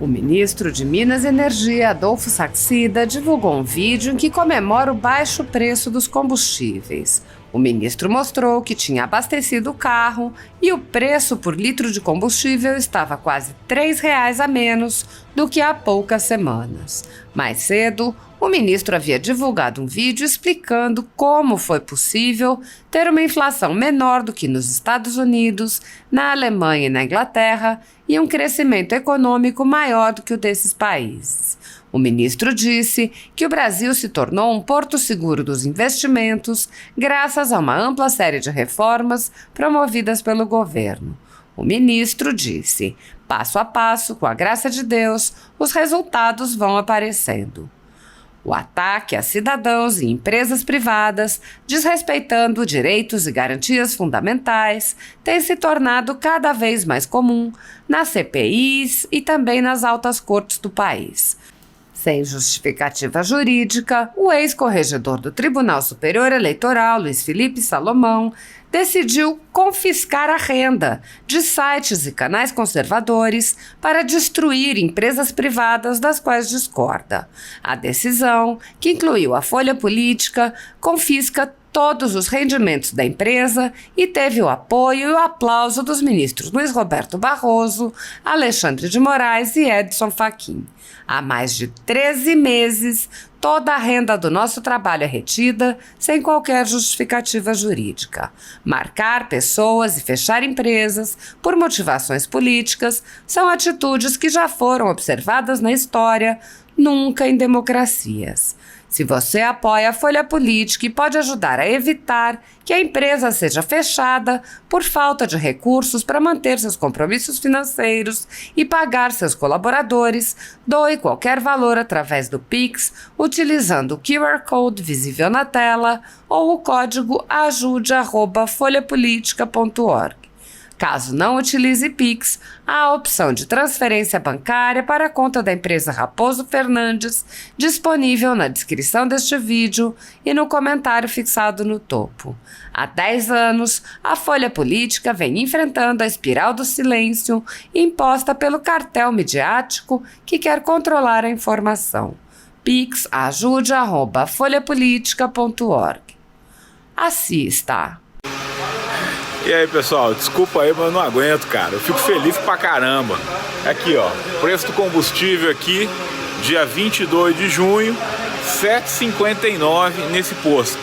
O ministro de Minas e Energia, Adolfo Saxida, divulgou um vídeo em que comemora o baixo preço dos combustíveis. O ministro mostrou que tinha abastecido o carro e o preço por litro de combustível estava quase R$3 a menos do que há poucas semanas. Mais cedo, o ministro havia divulgado um vídeo explicando como foi possível ter uma inflação menor do que nos Estados Unidos, na Alemanha e na Inglaterra e um crescimento econômico maior do que o desses países. O ministro disse que o Brasil se tornou um porto seguro dos investimentos graças a uma ampla série de reformas promovidas pelo governo. O ministro disse: passo a passo, com a graça de Deus, os resultados vão aparecendo. O ataque a cidadãos e empresas privadas, desrespeitando direitos e garantias fundamentais, tem se tornado cada vez mais comum nas CPIs e também nas altas cortes do país. Sem justificativa jurídica, o ex-corregedor do Tribunal Superior Eleitoral, Luiz Felipe Salomão, decidiu confiscar a renda de sites e canais conservadores para destruir empresas privadas das quais discorda. A decisão, que incluiu a Folha Política, confisca todos os rendimentos da empresa e teve o apoio e o aplauso dos ministros Luiz Roberto Barroso, Alexandre de Moraes e Edson Fachin. Há mais de 13 meses, toda a renda do nosso trabalho é retida sem qualquer justificativa jurídica. Marcar pessoas e fechar empresas por motivações políticas são atitudes que já foram observadas na história, nunca em democracias. Se você apoia a Folha Política e pode ajudar a evitar que a empresa seja fechada por falta de recursos para manter seus compromissos financeiros e pagar seus colaboradores, doe qualquer valor através do Pix, utilizando o QR Code visível na tela ou o código ajude@folhapolitica.org. Caso não utilize Pix, há a opção de transferência bancária para a conta da empresa Raposo Fernandes, disponível na descrição deste vídeo e no comentário fixado no topo. Há 10 anos, a Folha Política vem enfrentando a espiral do silêncio imposta pelo cartel midiático que quer controlar a informação. Pix ajude@folhapolitica.org. Assista! E aí, pessoal, desculpa aí, mas eu não aguento, cara. Eu fico feliz pra caramba. Aqui, ó, preço do combustível aqui, dia 22 de junho, R$ 7,59 nesse posto.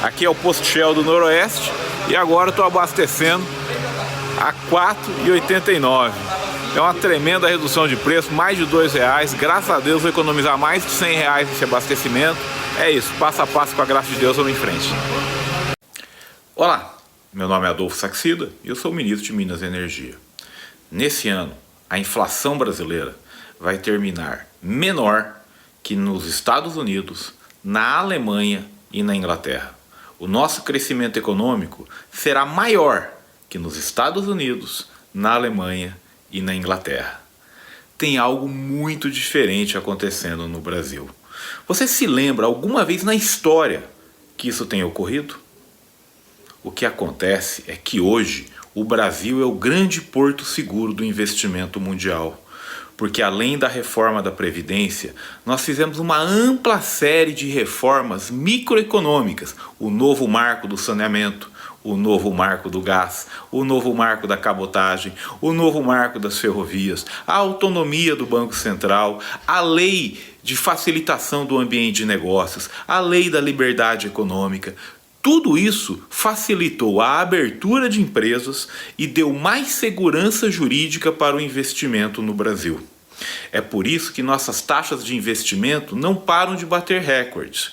Aqui é o posto Shell do Noroeste e agora eu tô abastecendo a R$ 4,89. É uma tremenda redução de preço, mais de R$2. Graças a Deus vou economizar mais de R$100 nesse abastecimento. É isso, passo a passo, com a graça de Deus, vamos em frente. Olá! Meu nome é Adolfo Saxida e eu sou o ministro de Minas e Energia. Nesse ano, a inflação brasileira vai terminar menor que nos Estados Unidos, na Alemanha e na Inglaterra. O nosso crescimento econômico será maior que nos Estados Unidos, na Alemanha e na Inglaterra. Tem algo muito diferente acontecendo no Brasil. Você se lembra alguma vez na história que isso tenha ocorrido? O que acontece é que hoje o Brasil é o grande porto seguro do investimento mundial, porque além da reforma da Previdência, nós fizemos uma ampla série de reformas microeconômicas, o novo marco do saneamento, o novo marco do gás, o novo marco da cabotagem, o novo marco das ferrovias, a autonomia do Banco Central, a lei de facilitação do ambiente de negócios, a lei da liberdade econômica. Tudo isso facilitou a abertura de empresas e deu mais segurança jurídica para o investimento no Brasil. É por isso que nossas taxas de investimento não param de bater recordes.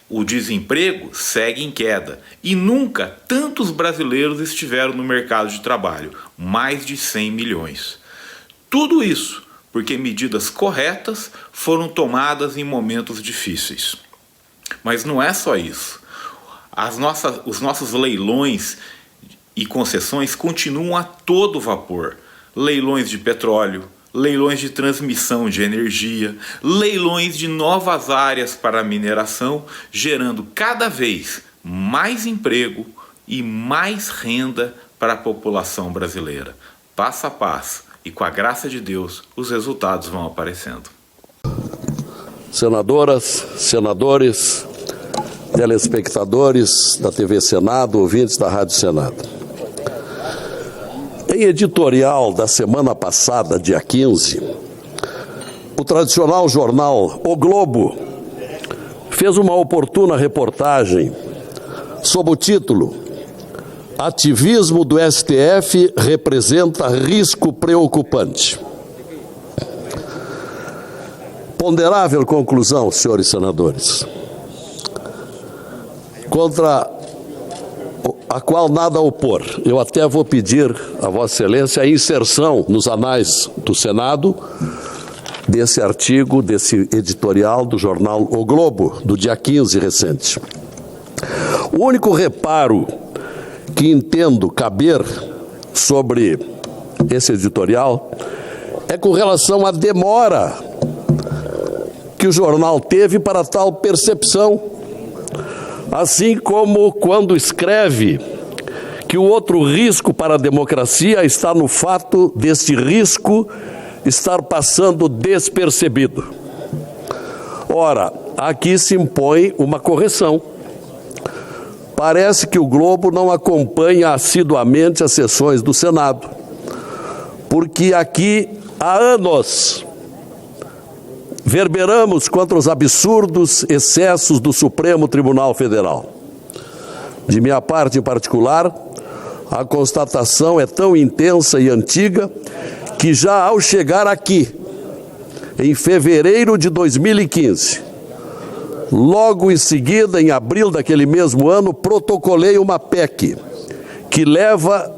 O desemprego segue em queda e nunca tantos brasileiros estiveram no mercado de trabalho, mais de 100 milhões. Tudo isso porque medidas corretas foram tomadas em momentos difíceis. Mas não é só isso. Os nossos leilões e concessões continuam a todo vapor. Leilões de petróleo, leilões de transmissão de energia, leilões de novas áreas para a mineração, gerando cada vez mais emprego e mais renda para a população brasileira. Passo a passo, e com a graça de Deus os resultados vão aparecendo. Senadoras, senadores, telespectadores da TV Senado, ouvintes da Rádio Senado. Em editorial da semana passada, dia 15, o tradicional jornal O Globo fez uma oportuna reportagem sob o título "Ativismo do STF representa risco preocupante". Ponderável conclusão, senhores senadores, contra a qual nada a opor. Eu até vou pedir a Vossa Excelência a inserção nos anais do Senado desse artigo, desse editorial do jornal O Globo, do dia 15 recente. O único reparo que entendo caber sobre esse editorial é com relação à demora que o jornal teve para tal percepção, assim como quando escreve que o outro risco para a democracia está no fato deste risco estar passando despercebido. Ora, aqui se impõe uma correção. Parece que o Globo não acompanha assiduamente as sessões do Senado, porque aqui há anos verberamos contra os absurdos excessos do Supremo Tribunal Federal. De minha parte, em particular, a constatação é tão intensa e antiga que já ao chegar aqui, em fevereiro de 2015, logo em seguida, em abril daquele mesmo ano, protocolei uma PEC que leva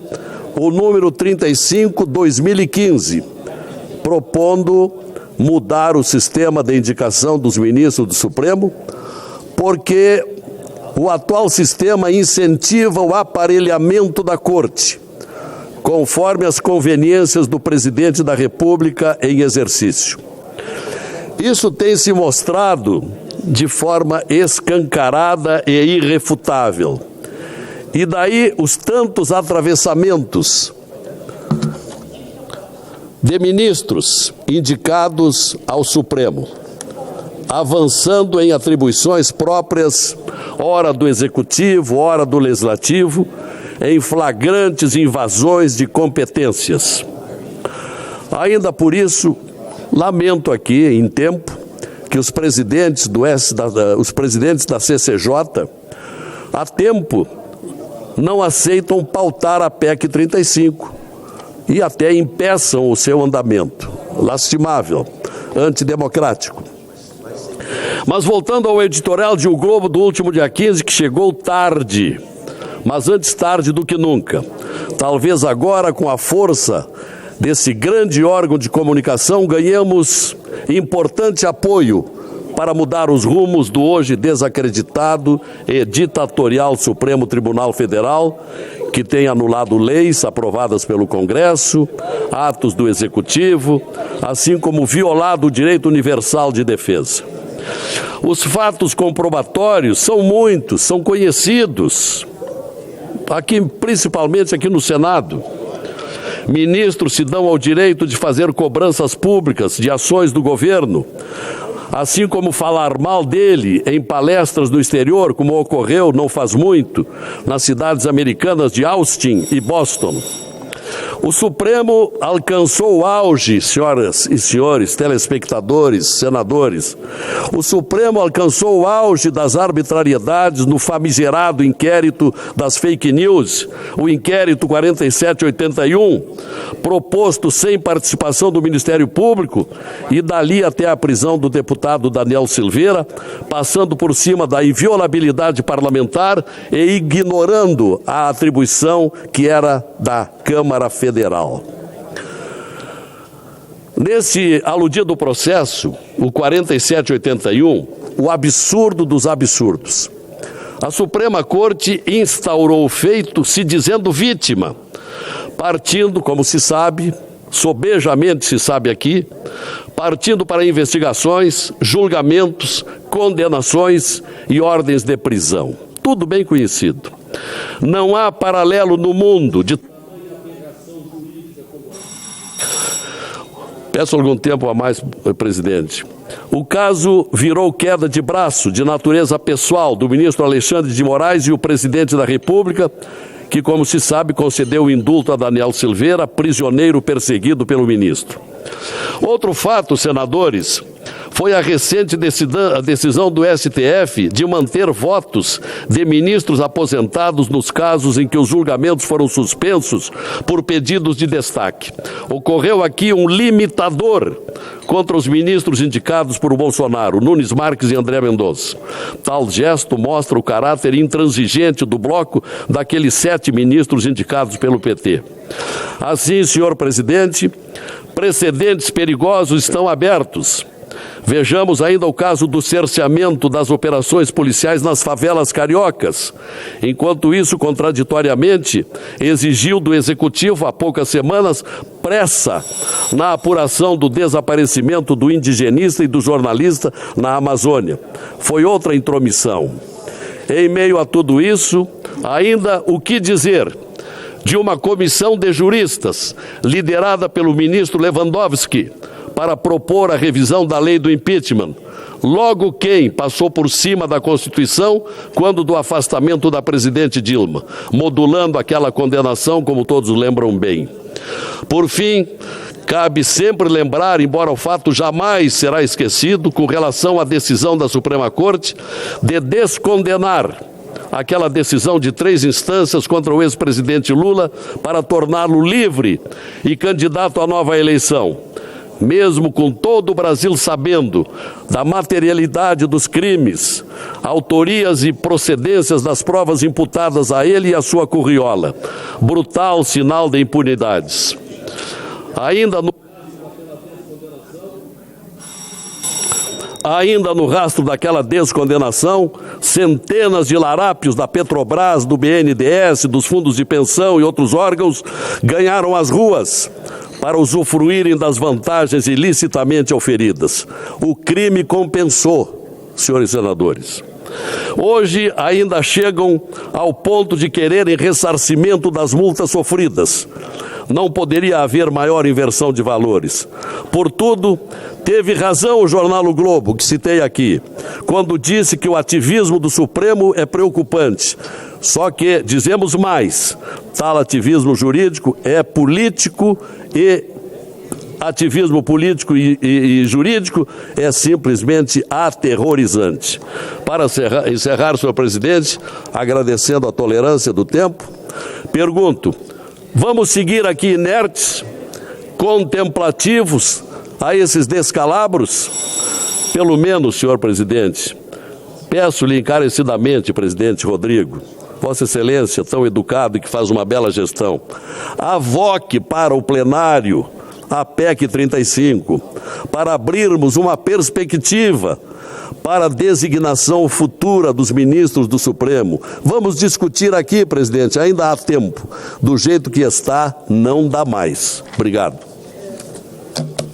o número 35/2015, propondo mudar o sistema de indicação dos ministros do Supremo, porque o atual sistema incentiva o aparelhamento da Corte, conforme as conveniências do presidente da República em exercício. Isso tem se mostrado de forma escancarada e irrefutável. E daí os tantos atravessamentos de ministros indicados ao Supremo, avançando em atribuições próprias, ora do Executivo, ora do Legislativo, em flagrantes invasões de competências. Ainda por isso, lamento aqui, em tempo, que os presidentes da CCJ, há tempo, não aceitam pautar a PEC 35 e até impeçam o seu andamento. Lastimável, antidemocrático. Mas voltando ao editorial de O Globo do último dia 15, que chegou tarde, mas antes tarde do que nunca. Talvez agora, com a força desse grande órgão de comunicação, ganhemos importante apoio para mudar os rumos do hoje desacreditado e ditatorial Supremo Tribunal Federal, que tem anulado leis aprovadas pelo Congresso, atos do Executivo, assim como violado o direito universal de defesa. Os fatos comprobatórios são muitos, são conhecidos, aqui, principalmente aqui no Senado. Ministros se dão ao direito de fazer cobranças públicas de ações do governo, assim como falar mal dele em palestras no exterior, como ocorreu não faz muito nas cidades americanas de Austin e Boston. O Supremo alcançou o auge, senhoras e senhores, telespectadores, senadores. O Supremo alcançou o auge das arbitrariedades no famigerado inquérito das fake news, o inquérito 4781, proposto sem participação do Ministério Público e dali até a prisão do deputado Daniel Silveira, passando por cima da inviolabilidade parlamentar e ignorando a atribuição que era da Câmara Federal. Nesse aludido processo, o 4781, o absurdo dos absurdos. A Suprema Corte instaurou o feito se dizendo vítima, partindo, como se sabe, sobejamente se sabe aqui, partindo para investigações, julgamentos, condenações e ordens de prisão. Tudo bem conhecido. Não há paralelo no mundo de Peço algum tempo a mais, presidente. O caso virou queda de braço de natureza pessoal do ministro Alexandre de Moraes e o presidente da República, que, como se sabe, concedeu o indulto a Daniel Silveira, prisioneiro perseguido pelo ministro. Outro fato, senadores, foi a recente decisão do STF de manter votos de ministros aposentados nos casos em que os julgamentos foram suspensos por pedidos de destaque. Ocorreu aqui um limitador contra os ministros indicados por Bolsonaro, Nunes Marques e André Mendonça. Tal gesto mostra o caráter intransigente do bloco daqueles 7 ministros indicados pelo PT. Assim, senhor presidente, precedentes perigosos estão abertos. Vejamos ainda o caso do cerceamento das operações policiais nas favelas cariocas. Enquanto isso, contraditoriamente, exigiu do Executivo, há poucas semanas, pressa na apuração do desaparecimento do indigenista e do jornalista na Amazônia. Foi outra intromissão. Em meio a tudo isso, ainda o que dizer de uma comissão de juristas, liderada pelo ministro Lewandowski, para propor a revisão da lei do impeachment. Logo quem passou por cima da Constituição quando do afastamento da presidente Dilma, modulando aquela condenação, como todos lembram bem. Por fim, cabe sempre lembrar, embora o fato jamais será esquecido, com relação à decisão da Suprema Corte de descondenar aquela decisão de 3 instâncias contra o ex-presidente Lula para torná-lo livre e candidato à nova eleição. Mesmo com todo o Brasil sabendo da materialidade dos crimes, autorias e procedências das provas imputadas a ele e a sua curriola. Brutal sinal de impunidades. Ainda no rastro daquela descondenação, centenas de larápios da Petrobras, do BNDES, dos fundos de pensão e outros órgãos ganharam as ruas para usufruírem das vantagens ilicitamente auferidas. O crime compensou, senhores senadores. Hoje ainda chegam ao ponto de quererem ressarcimento das multas sofridas. Não poderia haver maior inversão de valores. Portudo, teve razão o jornal O Globo, que citei aqui, quando disse que o ativismo do Supremo é preocupante. Só que, dizemos mais, tal ativismo jurídico é político e ativismo político e jurídico é simplesmente aterrorizante. Para encerrar, senhor presidente, agradecendo a tolerância do tempo, pergunto, vamos seguir aqui inertes, contemplativos a esses descalabros? Pelo menos, senhor presidente, peço-lhe encarecidamente, presidente Rodrigo, Vossa Excelência, tão educado e que faz uma bela gestão, avoque para o plenário a PEC 35, para abrirmos uma perspectiva para a designação futura dos ministros do Supremo. Vamos discutir aqui, presidente, ainda há tempo. Do jeito que está, não dá mais. Obrigado.